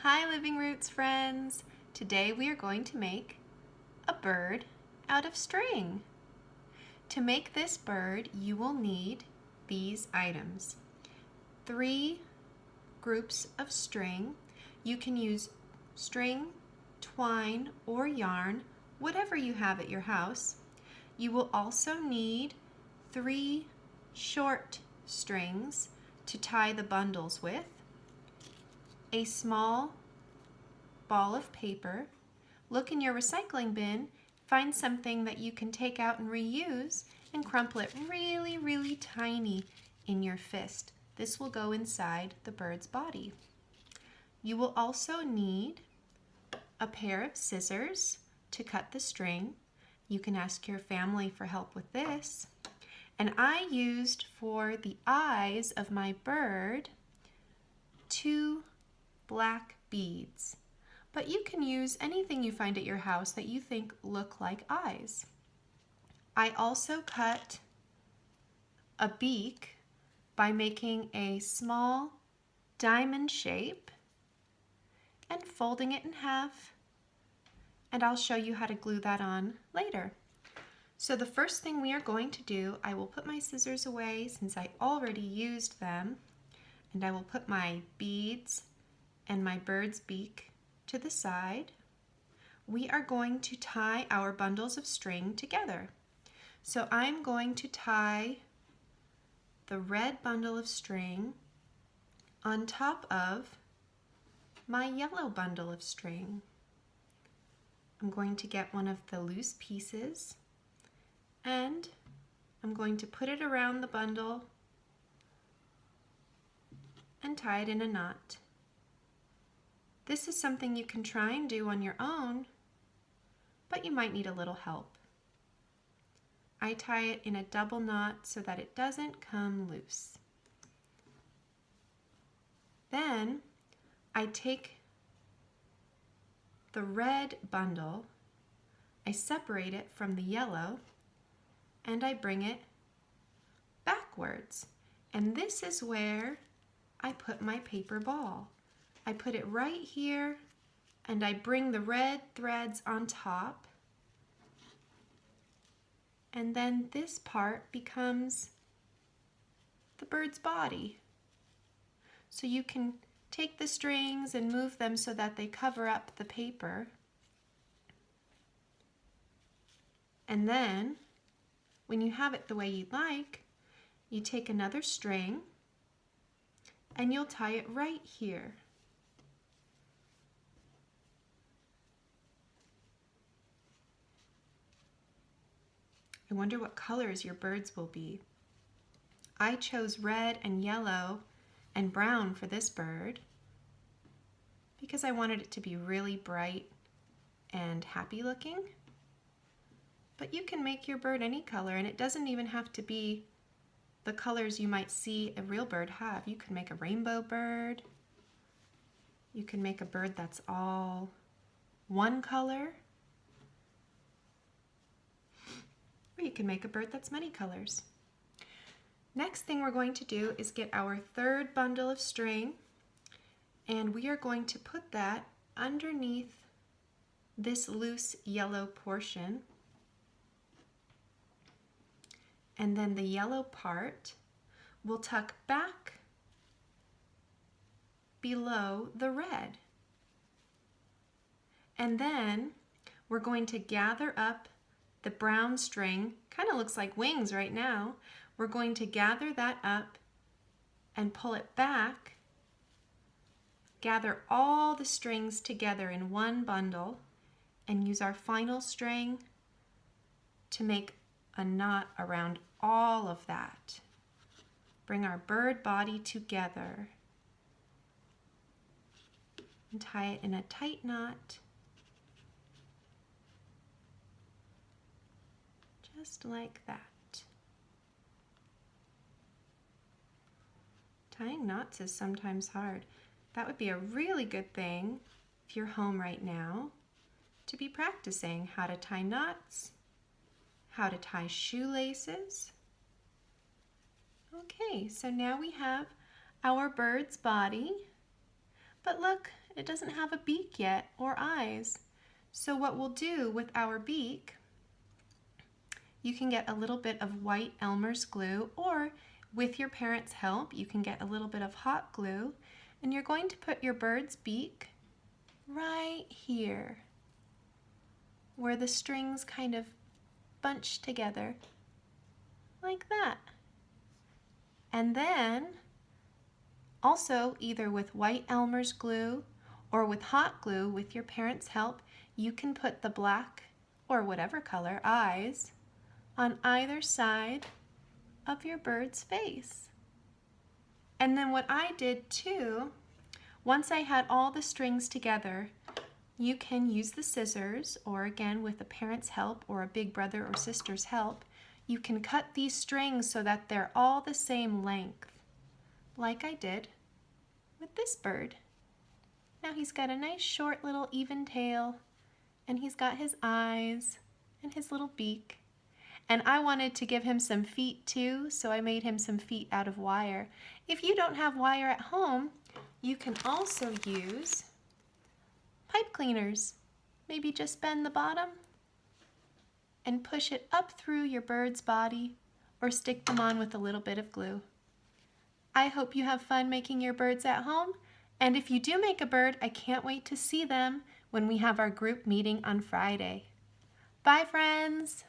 Hi Living Roots friends! Today we are going to make a bird out of string. To make this bird you will need these items. 3 groups of string. You can use string, twine, or yarn, whatever you have at your house. You will also need 3 short strings to tie the bundles with, a small ball of paper. Look in your recycling bin, find something that you can take out and reuse, and crumple it really, really tiny in your fist. This will go inside the bird's body. You will also need a pair of scissors to cut the string. You can ask your family for help with this. And I used for the eyes of my bird 2 black beads. But you can use anything you find at your house that you think look like eyes. I also cut a beak by making a small diamond shape and folding it in half, and I'll show you how to glue that on later. So the first thing we are going to do, I will put my scissors away since I already used them, and I will put my beads and my bird's beak to the side. We are going to tie our bundles of string together. So I'm going to tie the red bundle of string on top of my yellow bundle of string. I'm going to get one of the loose pieces and I'm going to put it around the bundle and tie it in a knot. This is something you can try and do on your own, but you might need a little help. I tie it in a double knot so that it doesn't come loose. Then I take the red bundle, I separate it from the yellow, and I bring it backwards. And this is where I put my paper ball. I put it right here, and I bring the red threads on top, and then this part becomes the bird's body. So you can take the strings and move them so that they cover up the paper. And then, when you have it the way you'd like, you take another string and you'll tie it right here. I wonder what colors your birds will be. I chose red and yellow and brown for this bird because I wanted it to be really bright and happy looking. But you can make your bird any color, and it doesn't even have to be the colors you might see a real bird have. You can make a rainbow bird. You can make a bird that's all one color. Or you can make a bird that's many colors. Next thing we're going to do is get our 3rd bundle of string, and we are going to put that underneath this loose yellow portion. And then the yellow part will tuck back below the red. And then we're going to gather up the brown string, kind of looks like wings right now. We're going to gather that up and pull it back, gather all the strings together in one bundle, and use our final string to make a knot around all of that. Bring our bird body together and tie it in a tight knot, just like that. Tying knots is sometimes hard. That would be a really good thing if you're home right now to be practicing how to tie knots, how to tie shoelaces. Okay, so now we have our bird's body, but look, It doesn't have a beak yet or eyes. So what we'll do with our beak, you can get a little bit of white Elmer's glue, or with your parents' help, you can get a little bit of hot glue, and you're going to put your bird's beak right here, where the strings kind of bunch together, like that. And then, also either with white Elmer's glue or with hot glue with your parents' help, you can put the black or whatever color eyes on either side of your bird's face. And then what I did too, once I had all the strings together, you can use the scissors, or again with a parent's help or a big brother or sister's help, you can cut these strings so that they're all the same length, like I did with this bird. Now he's got a nice short little even tail, and he's got his eyes and his little beak. And I wanted to give him some feet too, so I made him some feet out of wire. If you don't have wire at home, you can also use pipe cleaners. Maybe just bend the bottom and push it up through your bird's body, or stick them on with a little bit of glue. I hope you have fun making your birds at home, and if you do make a bird, I can't wait to see them when we have our group meeting on Friday. Bye, friends!